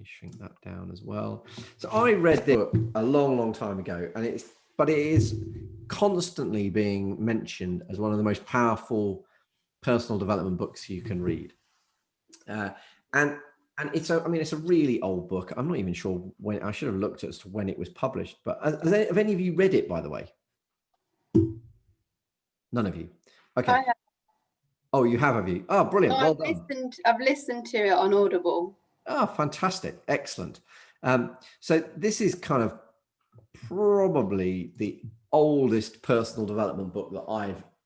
me shrink that down as well. So I read this book a long, long time ago, and it is constantly being mentioned as one of the most powerful personal development books you can read. And it's a really old book. I'm not even sure when. I should have looked as to when it was published. But have any of you read it, by the way? None of you. Okay. Oh, you have you? Oh, brilliant. Well done. I've listened to it on Audible. Oh, fantastic. Excellent. So this is kind of probably the oldest personal development book that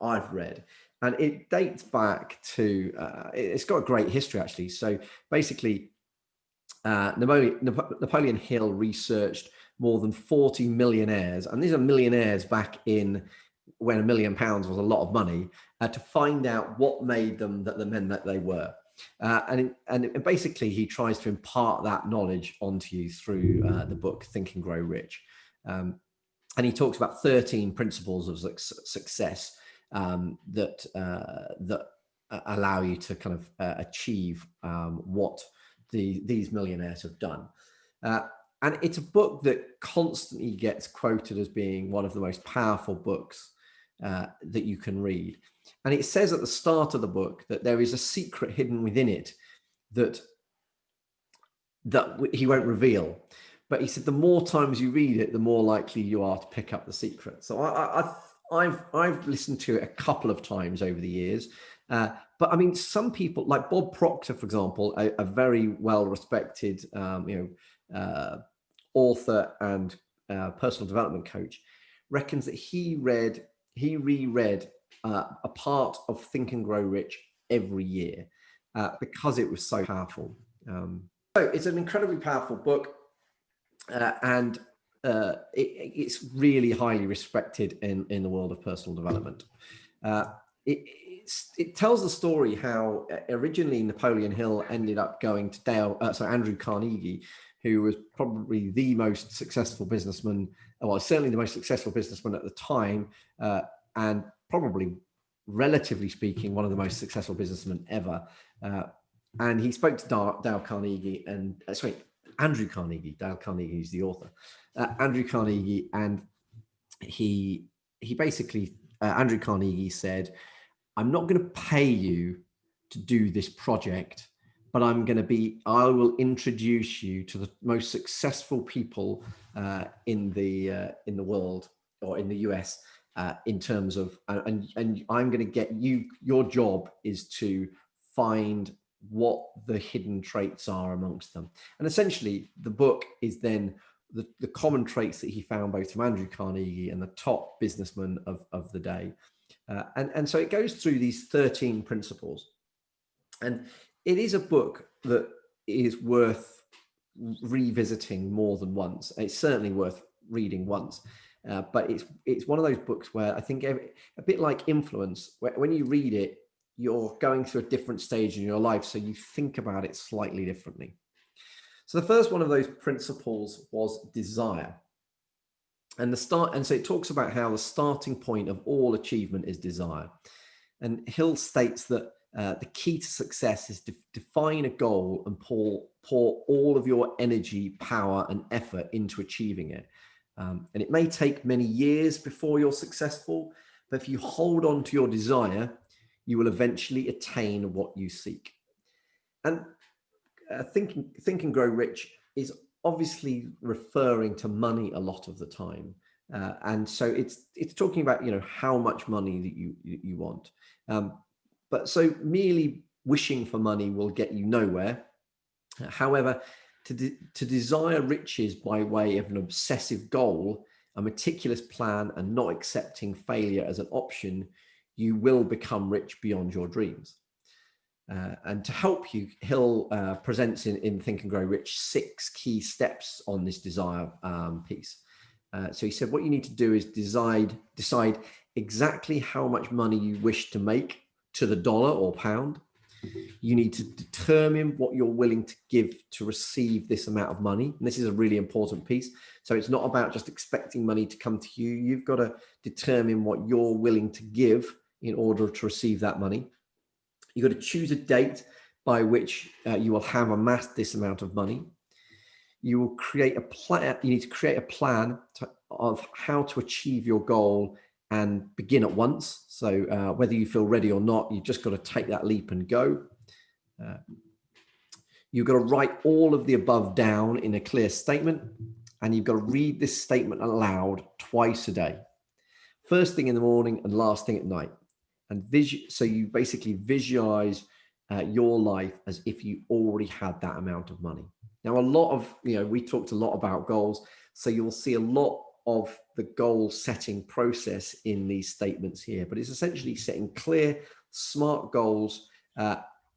I've read. And it dates back to, it's got a great history, actually. So basically, Napoleon Hill researched more than 40 millionaires. And these are millionaires back in when £1 million was a lot of money, to find out what made them the men that they were. And basically, he tries to impart that knowledge onto you through the book Think and Grow Rich. And he talks about 13 principles of success that allow you to kind of achieve what these millionaires have done. And it's a book that constantly gets quoted as being one of the most powerful books that you can read. And it says at the start of the book that there is a secret hidden within it that he won't reveal. But he said the more times you read it, the more likely you are to pick up the secret. So I've listened to it a couple of times over the years. But I mean, some people like Bob Proctor, for example, a very well-respected author and personal development coach, reckons that he reread a part of Think and Grow Rich every year because it was so powerful. So it's an incredibly powerful book. And it's really highly respected in the world of personal development. It tells the story how originally Napoleon Hill ended up going to Andrew Carnegie, who was probably the most successful businessman, well, certainly the most successful businessman at the time, and probably, relatively speaking, one of the most successful businessmen ever. And he spoke to Dale Carnegie Andrew Carnegie. Dale Carnegie is the author. Andrew Carnegie, and he basically, Andrew Carnegie said, I'm not going to pay you to do this project, but I will introduce you to the most successful people in the world, or in the US, in terms of, and I'm going to get you, your job is to find what the hidden traits are amongst them. And essentially the book is then the common traits that he found both from Andrew Carnegie and the top businessmen of the day. And so it goes through these 13 principles. And it is a book that is worth revisiting more than once. It's certainly worth reading once. But it's one of those books where I think a bit like Influence, when you read it, you're going through a different stage in your life, so you think about it slightly differently. So the first one of those principles was desire. And so it talks about how the starting point of all achievement is desire. And Hill states that the key to success is to define a goal and pour all of your energy, power, and effort into achieving it. And it may take many years before you're successful, but if you hold on to your desire, you will eventually attain what you seek. And Think and Grow Rich is obviously referring to money a lot of the time. And so it's talking about, how much money that you want. But so merely wishing for money will get you nowhere. However, to desire riches by way of an obsessive goal, a meticulous plan, and not accepting failure as an option, you will become rich beyond your dreams. And to help you, Hill presents in Think and Grow Rich 6 key steps on this desire piece. So he said, what you need to do is decide exactly how much money you wish to make to the dollar or pound. You need to determine what you're willing to give to receive this amount of money. And this is a really important piece. So it's not about just expecting money to come to you. You've got to determine what you're willing to give in order to receive that money. You've got to choose a date by which you will have amassed this amount of money. you will create a plan. You need to create a plan of how to achieve your goal and begin at once. So whether you feel ready or not, you've just got to take that leap and go. You've got to write all of the above down in a clear statement, and you've got to read this statement aloud twice a day. First thing in the morning and last thing at night. And so you basically visualize your life as if you already had that amount of money. Now, a lot of, we talked a lot about goals. So you'll see a lot of the goal setting process in these statements here, but it's essentially setting clear, smart goals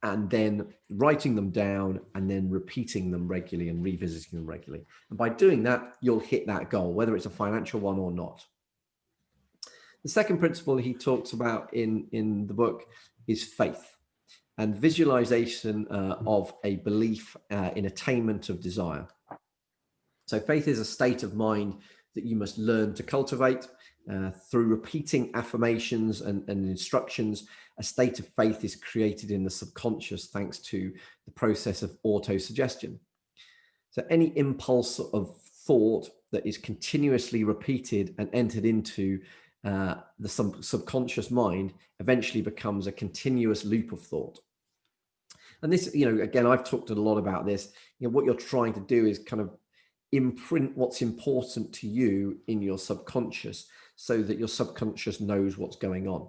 and then writing them down and then repeating them regularly and revisiting them regularly. And by doing that, you'll hit that goal, whether it's a financial one or not. The second principle he talks about in the book is faith and visualization of a belief in attainment of desire. So faith is a state of mind that you must learn to cultivate through repeating affirmations and instructions. A state of faith is created in the subconscious thanks to the process of autosuggestion. So any impulse of thought that is continuously repeated and entered into the subconscious mind eventually becomes a continuous loop of thought. And this, again, I've talked a lot about this. What you're trying to do is kind of imprint what's important to you in your subconscious so that your subconscious knows what's going on.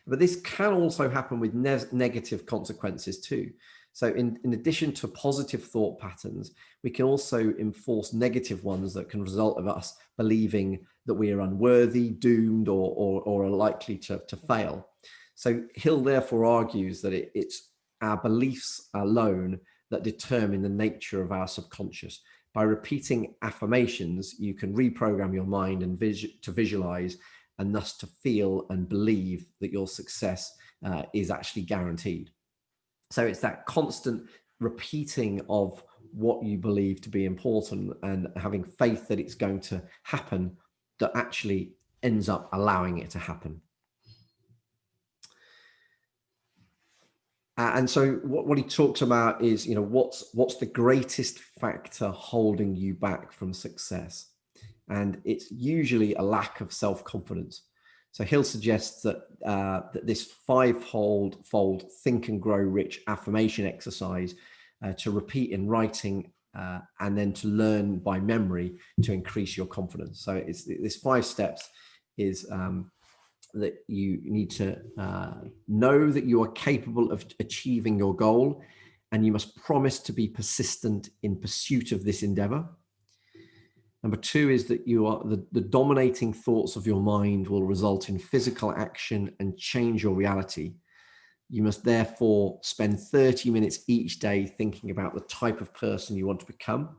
But this can also happen with negative consequences too. So in addition to positive thought patterns, we can also enforce negative ones that can result of us believing that we are unworthy, doomed, or are likely to fail. So Hill therefore argues that it's our beliefs alone that determine the nature of our subconscious. By repeating affirmations, you can reprogram your mind and to visualize and thus to feel and believe that your success is actually guaranteed. So it's that constant repeating of what you believe to be important and having faith that it's going to happen that actually ends up allowing it to happen. And so what he talks about is, what's the greatest factor holding you back from success? And it's usually a lack of self-confidence. So Hill suggests that this five-fold think and grow rich affirmation exercise to repeat in writing and then to learn by memory to increase your confidence. So it's this 5 steps is that you need to know that you are capable of achieving your goal, and you must promise to be persistent in pursuit of this endeavor. Number 2 is that you are the dominating thoughts of your mind will result in physical action and change your reality. You must therefore spend 30 minutes each day thinking about the type of person you want to become.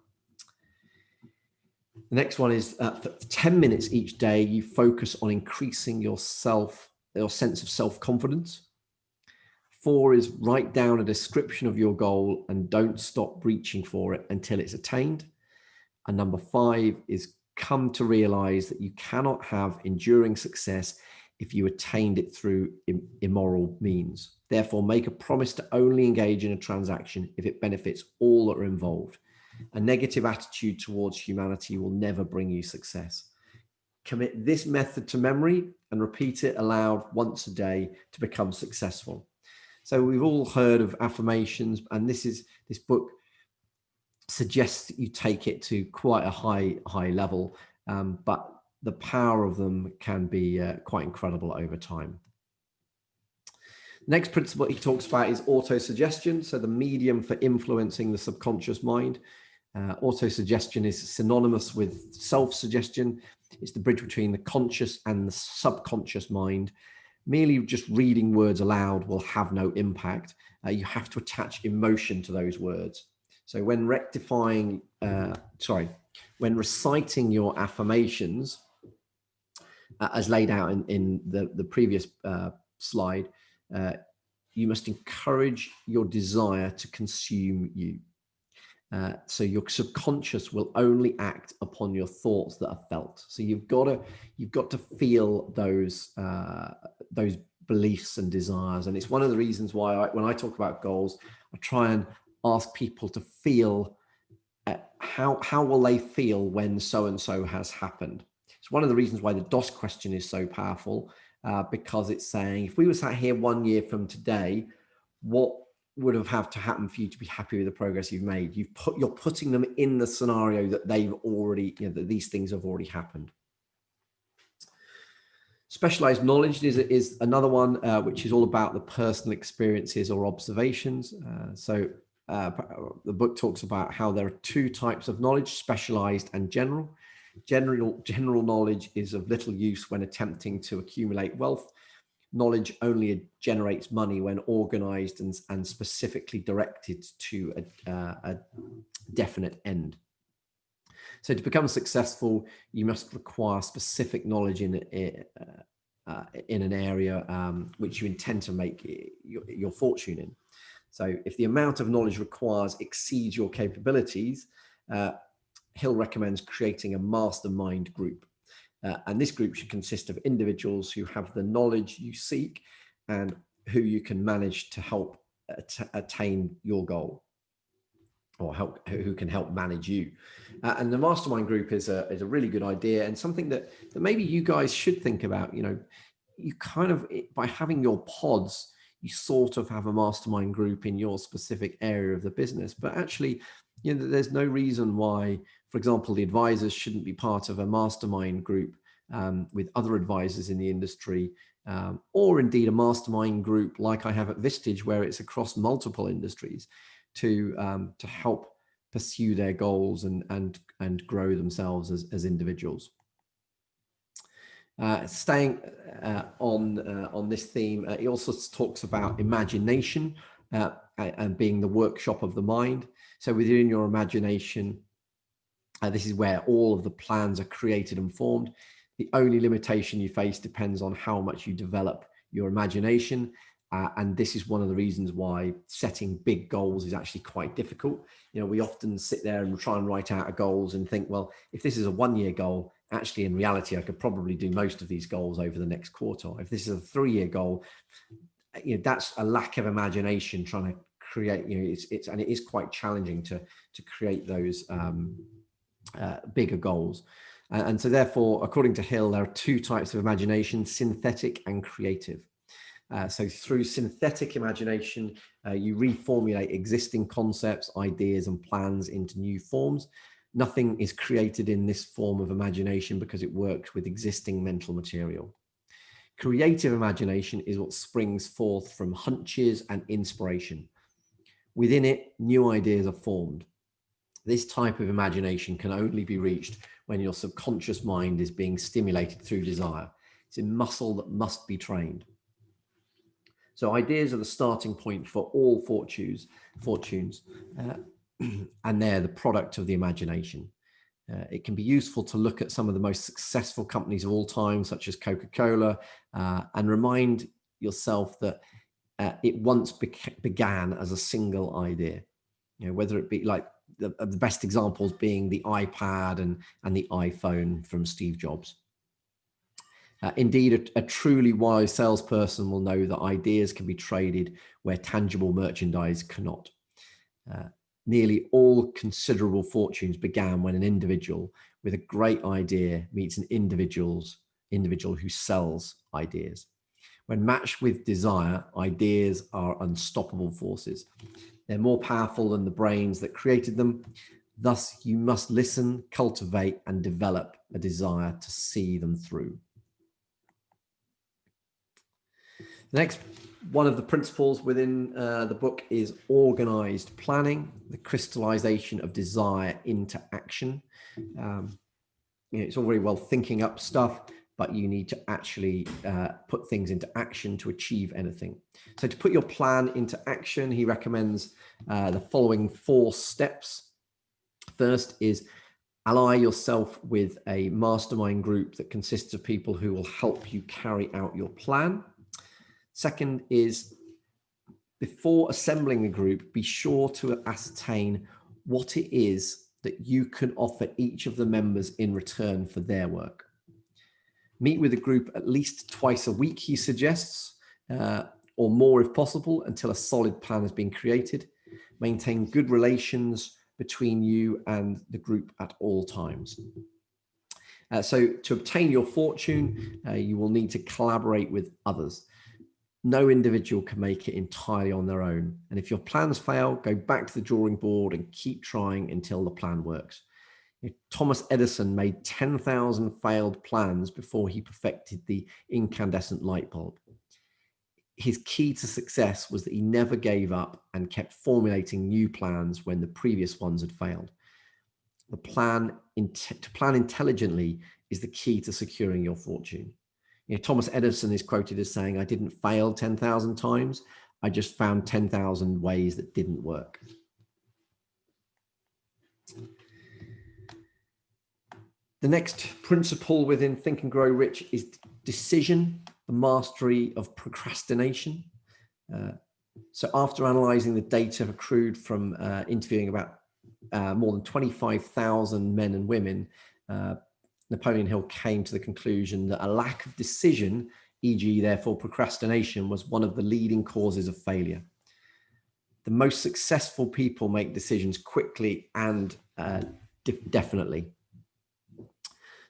The next one is for 10 minutes each day, you focus on increasing your sense of self-confidence. 4 is write down a description of your goal and don't stop reaching for it until it's attained. And number 5 is come to realize that you cannot have enduring success if you attained it through immoral means. Therefore, make a promise to only engage in a transaction if it benefits all that are involved. A negative attitude towards humanity will never bring you success. Commit this method to memory and repeat it aloud once a day to become successful. So we've all heard of affirmations, and this book suggests that you take it to quite a high level, but the power of them can be quite incredible over time. Next principle he talks about is autosuggestion, so the medium for influencing the subconscious mind. Autosuggestion is synonymous with self-suggestion. It's the bridge between the conscious and the subconscious mind. Merely just reading words aloud will have no impact. You have to attach emotion to those words. So when reciting your affirmations, as laid out in the previous slide, you must encourage your desire to consume you. So your subconscious will only act upon your thoughts that are felt. So you've got to feel those beliefs and desires. And it's one of the reasons why when I talk about goals, I try and ask people to feel how will they feel when so-and-so has happened? It's one of the reasons why the DOS question is so powerful, because it's saying, if we were sat here 1 year from today, what would have to happen for you to be happy with the progress you've made? You're putting them in the scenario that they've already, that these things have already happened. Specialized knowledge is another one, which is all about the personal experiences or observations. The book talks about how there are two types of knowledge: specialized and general. General knowledge is of little use when attempting to accumulate wealth. Knowledge only generates money when organized and specifically directed to a definite end. So to become successful, you must require specific knowledge in an area which you intend to make your fortune in. So if the amount of knowledge requires exceeds your capabilities, Hill recommends creating a mastermind group. And this group should consist of individuals who have the knowledge you seek and who you can manage to help attain your goal, or who can help manage you. And the mastermind group is a really good idea, and something that maybe you guys should think about. You kind of, by having your pods, you sort of have a mastermind group in your specific area of the business, but actually, there's no reason why, for example, the advisors shouldn't be part of a mastermind group with other advisors in the industry, or indeed a mastermind group like I have at Vistage, where it's across multiple industries to help pursue their goals and grow themselves as individuals. Staying on this theme, he also talks about imagination and being the workshop of the mind. So within your imagination, this is where all of the plans are created and formed. The only limitation you face depends on how much you develop your imagination. And this is one of the reasons why setting big goals is actually quite difficult. We often sit there and try and write out our goals and think, well, if this is a 1 year goal, actually in reality, I could probably do most of these goals over the next quarter. If this is a 3 year goal, that's a lack of imagination trying to create, and it is quite challenging to create those bigger goals. And so therefore, according to Hill, there are two types of imagination: synthetic and creative. So through synthetic imagination, you reformulate existing concepts, ideas, and plans into new forms. Nothing is created in this form of imagination because it works with existing mental material. Creative imagination is what springs forth from hunches and inspiration. Within it, new ideas are formed. This type of imagination can only be reached when your subconscious mind is being stimulated through desire. It's a muscle that must be trained. So ideas are the starting point for all fortunes, and they're the product of the imagination. It can be useful to look at some of the most successful companies of all time, such as Coca-Cola, and remind yourself that it once began as a single idea. Whether it be like the best examples being the iPad and the iPhone from Steve Jobs. Indeed, a truly wise salesperson will know that ideas can be traded where tangible merchandise cannot. Nearly all considerable fortunes began when an individual with a great idea meets an individual who sells ideas. When matched with desire, ideas are unstoppable forces. They're more powerful than the brains that created them. Thus, you must listen, cultivate, and develop a desire to see them through. The next one of the principles within the book is organized planning, the crystallization of desire into action. It's all very well thinking up stuff, but you need to actually put things into action to achieve anything. So to put your plan into action, he recommends the following 4 steps. First is ally yourself with a mastermind group that consists of people who will help you carry out your plan. Second is, before assembling a group, be sure to ascertain what it is that you can offer each of the members in return for their work. Meet with the group at least twice a week, he suggests, or more if possible, until a solid plan has been created. Maintain good relations between you and the group at all times. So to obtain your fortune, you will need to collaborate with others. No individual can make it entirely on their own. And if your plans fail, go back to the drawing board and keep trying until the plan works. Thomas Edison made 10,000 failed plans before he perfected the incandescent light bulb. His key to success was that he never gave up and kept formulating new plans when the previous ones had failed. To plan intelligently is the key to securing your fortune. Thomas Edison is quoted as saying, "I didn't fail 10,000 times. I just found 10,000 ways that didn't work." The next principle within Think and Grow Rich is decision, the mastery of procrastination. So after analyzing the data accrued from interviewing about more than 25,000 men and women, Napoleon Hill came to the conclusion that a lack of decision, e.g. therefore procrastination, was one of the leading causes of failure. The most successful people make decisions quickly and definitely.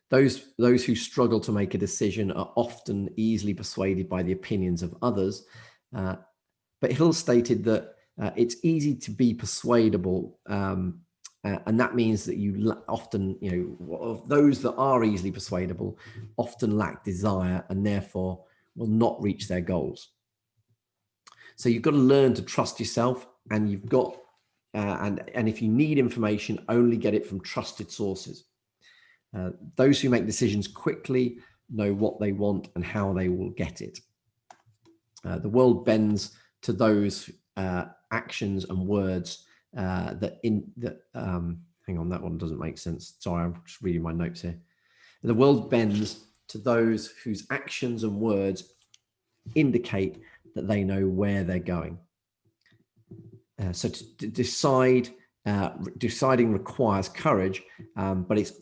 Those who struggle to make a decision are often easily persuaded by the opinions of others. But Hill stated that it's easy to be persuadable, and that means that you often, those that are easily persuadable often lack desire and therefore will not reach their goals. So you've got to learn to trust yourself, and you've got, and if you need information, only get it from trusted sources. Those who make decisions quickly know what they want and how they will get it. The world bends to those actions and words hang on, that one doesn't make sense. Sorry, I'm just reading my notes here. The world bends to those whose actions and words indicate that they know where they're going. So to deciding requires courage, but it's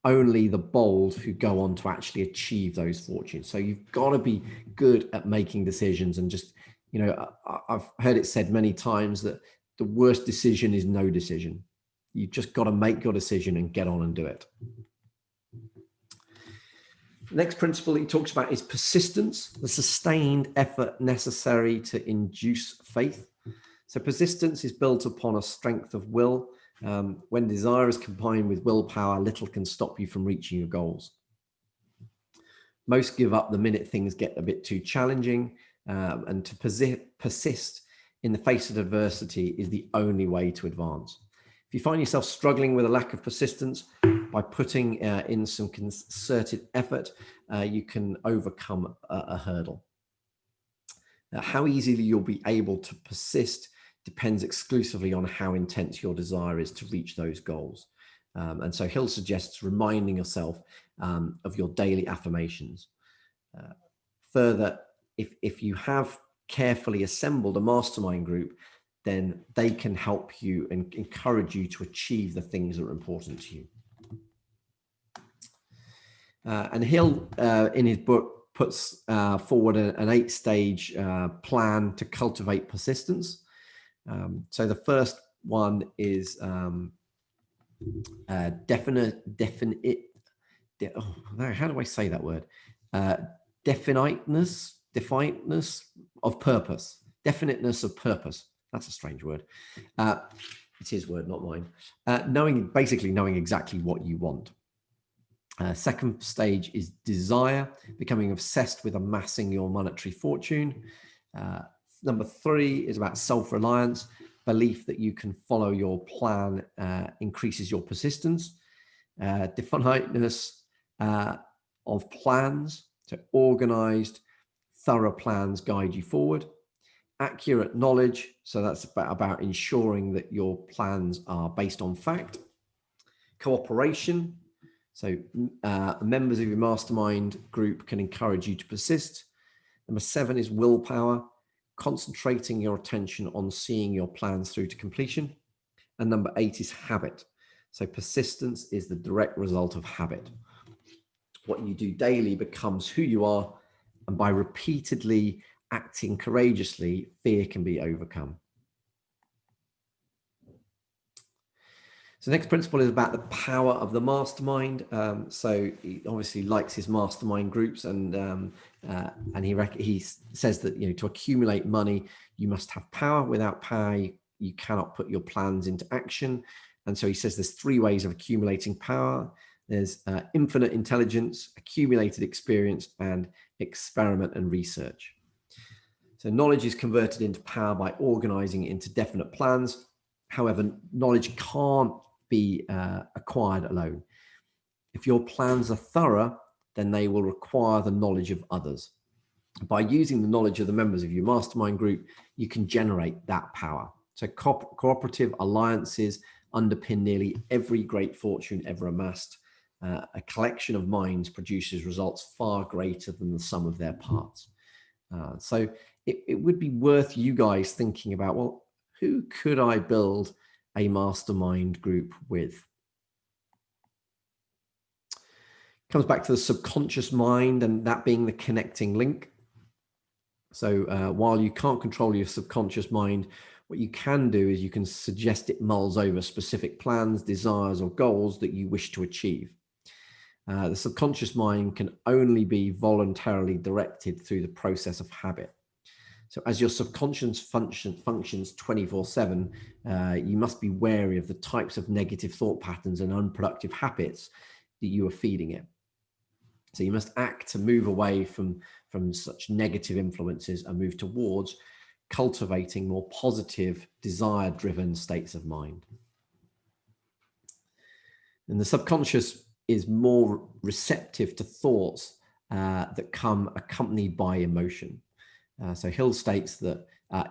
only the bold who go on to actually achieve those fortunes. So you've got to be good at making decisions, and just, I've heard it said many times that the worst decision is no decision. You've just got to make your decision and get on and do it. The next principle he talks about is persistence, the sustained effort necessary to induce faith. So persistence is built upon a strength of will. When desire is combined with willpower, little can stop you from reaching your goals. Most give up the minute things get a bit too challenging, and to persist in the face of adversity is the only way to advance. If you find yourself struggling with a lack of persistence, by putting in some concerted effort, you can overcome a hurdle. How easily you'll be able to persist depends exclusively on how intense your desire is to reach those goals. And so Hill suggests reminding yourself of your daily affirmations. Further, if you have carefully assembled a mastermind group, then they can help you and encourage you to achieve the things that are important to you. And Hill, in his book, puts forward an 8-stage plan to cultivate persistence. So the first one is how do I say that word? Definiteness of purpose. Definiteness of purpose. That's a strange word. It's his word, not mine. Knowing exactly what you want. Second stage is desire, becoming obsessed with amassing your monetary fortune. Number 3 is about self-reliance. Belief that you can follow your plan increases your persistence. Definiteness of plans, so organized, thorough plans guide you forward. Accurate knowledge, so that's about ensuring that your plans are based on fact. Cooperation, so members of your mastermind group can encourage you to persist. Number 7 is willpower, concentrating your attention on seeing your plans through to completion. And number 8 is habit. So persistence is the direct result of habit. What you do daily becomes who you are, and by repeatedly acting courageously, fear can be overcome. So the next principle is about the power of the mastermind. So he obviously likes his mastermind groups, and he says that, you know, to accumulate money, you must have power. Without power, you cannot put your plans into action. And so he says there's 3 ways of accumulating power. There's infinite intelligence, accumulated experience, and experiment and research. So knowledge is converted into power by organizing it into definite plans. However, knowledge can't be acquired alone. If your plans are thorough, then they will require the knowledge of others. By using the knowledge of the members of your mastermind group, you can generate that power. So cooperative alliances underpin nearly every great fortune ever amassed. A collection of minds produces results far greater than the sum of their parts. So it would be worth you guys thinking about, well, who could I build a mastermind group with? Comes back to the subconscious mind and that being the connecting link. So while you can't control your subconscious mind, what you can do is you can suggest it mulls over specific plans, desires, or goals that you wish to achieve. The subconscious mind can only be voluntarily directed through the process of habit. So as your subconscious functions 24/7, you must be wary of the types of negative thought patterns and unproductive habits that you are feeding it. So you must act to move away from such negative influences and move towards cultivating more positive, desire-driven states of mind. And the subconscious is more receptive to thoughts that come accompanied by emotion. So Hill states that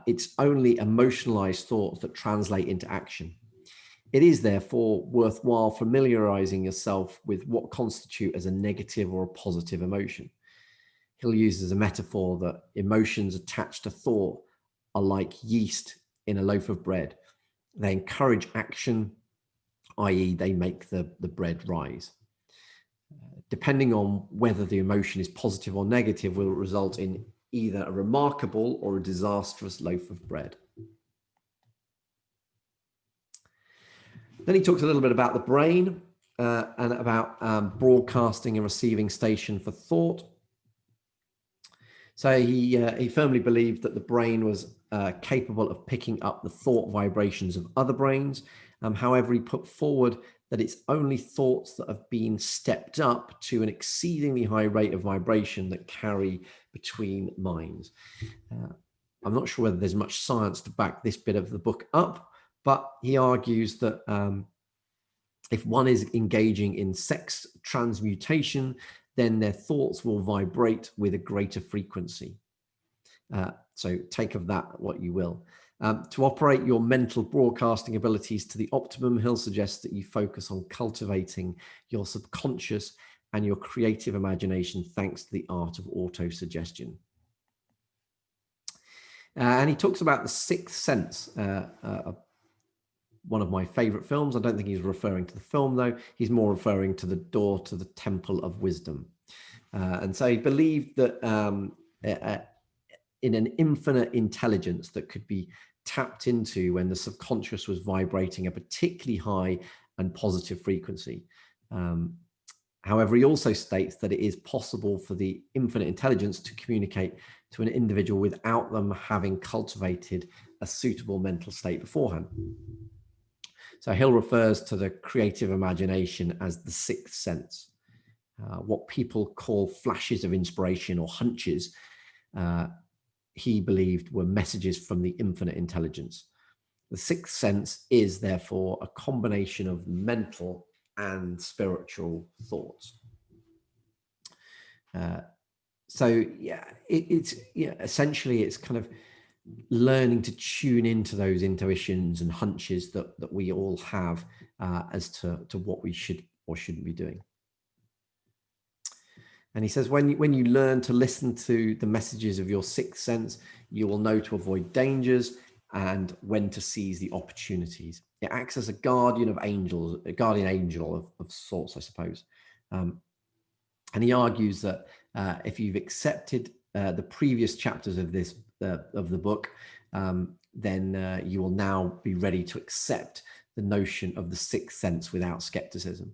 it's only emotionalized thoughts that translate into action. It is therefore worthwhile familiarizing yourself with what constitute as a negative or a positive emotion. Hill uses a metaphor that emotions attached to thought are like yeast in a loaf of bread. They encourage action, i.e. they make the bread rise. Depending on whether the emotion is positive or negative will result in either a remarkable or a disastrous loaf of bread. Then he talks a little bit about the brain and about broadcasting and receiving station for thought. So he firmly believed that the brain was capable of picking up the thought vibrations of other brains. However, he put forward that it's only thoughts that have been stepped up to an exceedingly high rate of vibration that carry between minds. I'm not sure whether there's much science to back this bit of the book up, but he argues that if one is engaging in sex transmutation, then their thoughts will vibrate with a greater frequency. So take of that what you will. To operate your mental broadcasting abilities to the optimum, Hill suggests that you focus on cultivating your subconscious and your creative imagination thanks to the art of autosuggestion. And he talks about the sixth sense, one of my favorite films. I don't think he's referring to the film, though. He's more referring to the door to the Temple of Wisdom. And so he believed that in an infinite intelligence that could be tapped into when the subconscious was vibrating a particularly high and positive frequency. However, he also states that it is possible for the infinite intelligence to communicate to an individual without them having cultivated a suitable mental state beforehand. So Hill refers to the creative imagination as the sixth sense. What people call flashes of inspiration or hunches, he believed were messages from the infinite intelligence. The sixth sense is therefore a combination of mental and spiritual thoughts. Essentially it's kind of learning to tune into those intuitions and hunches that we all have as to what we should or shouldn't be doing. And he says, when you learn to listen to the messages of your sixth sense, you will know to avoid dangers and when to seize the opportunities. It acts as a guardian of angels, a guardian angel of sorts, I suppose. And he argues that if you've accepted the previous chapters of the book, then you will now be ready to accept the notion of the sixth sense without skepticism.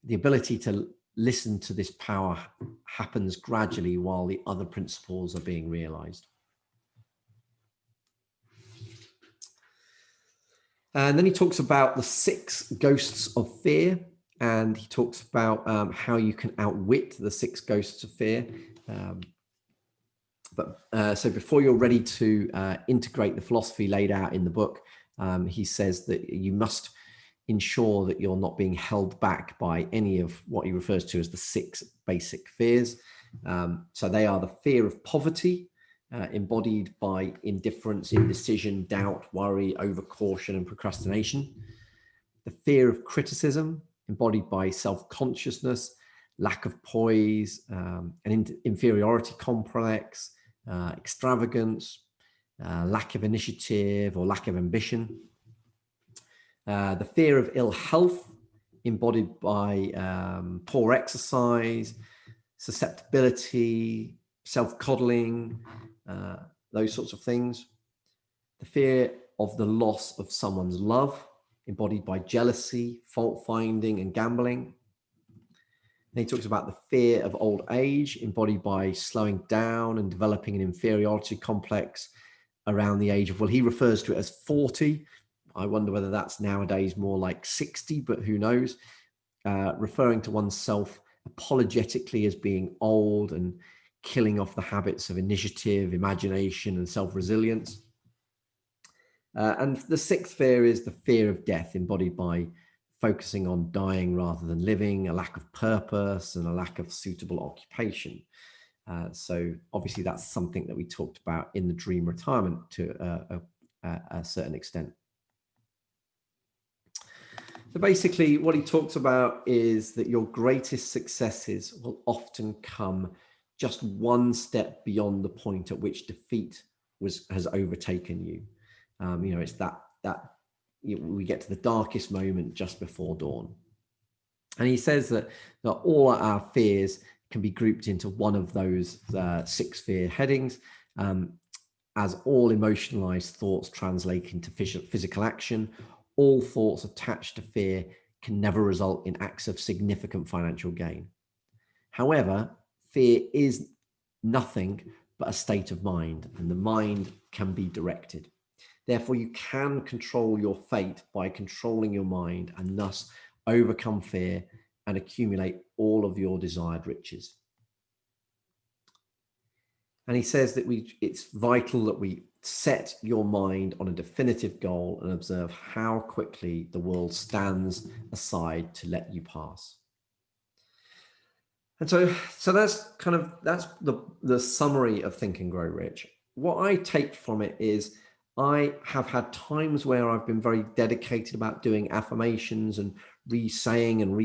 The ability to listen to this power happens gradually while the other principles are being realized. And then he talks about the 6 ghosts of fear, and he talks about how you can outwit the 6 ghosts of fear. So before you're ready to integrate the philosophy laid out in the book, he says that you must ensure that you're not being held back by any of what he refers to as the 6 basic fears. So they are the fear of poverty, embodied by indifference, indecision, doubt, worry, overcaution, and procrastination. The fear of criticism, embodied by self-consciousness, lack of poise, an inferiority complex, extravagance, lack of initiative or lack of ambition. The fear of ill health, embodied by poor exercise, susceptibility, self-coddling, those sorts of things. The fear of the loss of someone's love, embodied by jealousy, fault-finding, and gambling. Then he talks about the fear of old age, embodied by slowing down and developing an inferiority complex around the age of, well, he refers to it as 40. I wonder whether that's nowadays more like 60, but who knows? Referring to oneself apologetically as being old and killing off the habits of initiative, imagination, and self-resilience. And the 6th fear is the fear of death, embodied by focusing on dying rather than living, a lack of purpose, and a lack of suitable occupation. So obviously that's something that we talked about in the dream retirement to a certain extent. So basically what he talks about is that your greatest successes will often come just one step beyond the point at which defeat has overtaken you. It's that we get to the darkest moment just before dawn. And he says that all our fears can be grouped into one of those 6 fear headings, as all emotionalized thoughts translate into physical action. All thoughts attached to fear can never result in acts of significant financial gain. However, fear is nothing but a state of mind, and the mind can be directed. Therefore, you can control your fate by controlling your mind, and thus overcome fear and accumulate all of your desired riches. And he says that it's vital that we set your mind on a definitive goal and observe how quickly the world stands aside to let you pass. And so that's the summary of Think and Grow Rich. What I take from it is I have had times where I've been very dedicated about doing affirmations and re-saying and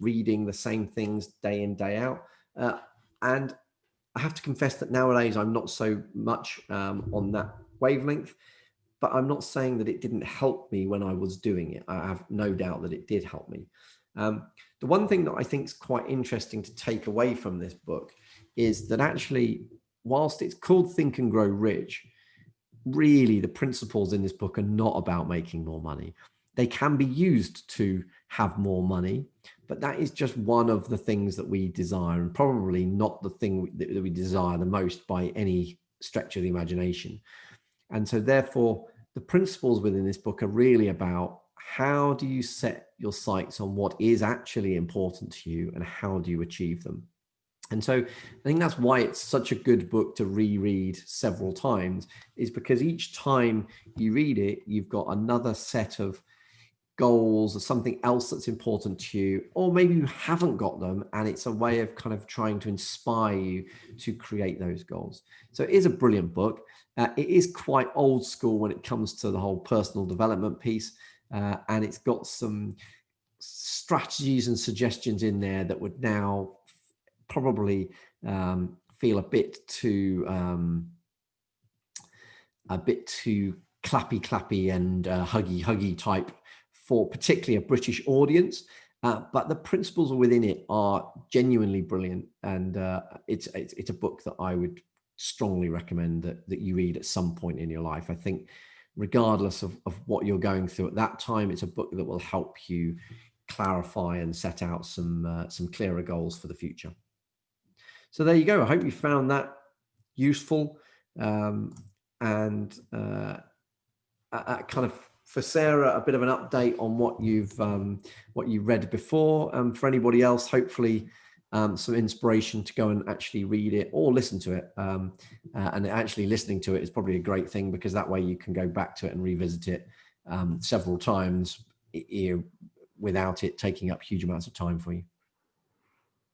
rereading the same things day in, day out. And I have to confess that nowadays I'm not so much on that wavelength, but I'm not saying that it didn't help me when I was doing it. I have no doubt that it did help me. The one thing that I think is quite interesting to take away from this book is that actually, whilst it's called Think and Grow Rich, really the principles in this book are not about making more money. They can be used to have more money, but that is just one of the things that we desire, and probably not the thing that we desire the most by any stretch of the imagination. And so therefore, the principles within this book are really about how do you set your sights on what is actually important to you and how do you achieve them. And so I think that's why it's such a good book to reread several times, is because each time you read it, you've got another set of goals or something else that's important to you, or maybe you haven't got them, and it's a way of kind of trying to inspire you to create those goals. So it is a brilliant book. It is quite old school when it comes to the whole personal development piece, and it's got some strategies and suggestions in there that would now probably feel a bit too clappy and huggy type for particularly a British audience, but the principles within it are genuinely brilliant, and it's a book that I would strongly recommend that you read at some point in your life. I think regardless of what you're going through at that time. It's a book that will help you clarify and set out some clearer goals for the future. So there you go. I hope you found that useful, and kind of, for Sarah, a bit of an update on what you read before. For anybody else, hopefully some inspiration to go and actually read it or listen to it. And actually listening to it is probably a great thing, because that way you can go back to it and revisit it several times without it taking up huge amounts of time for you.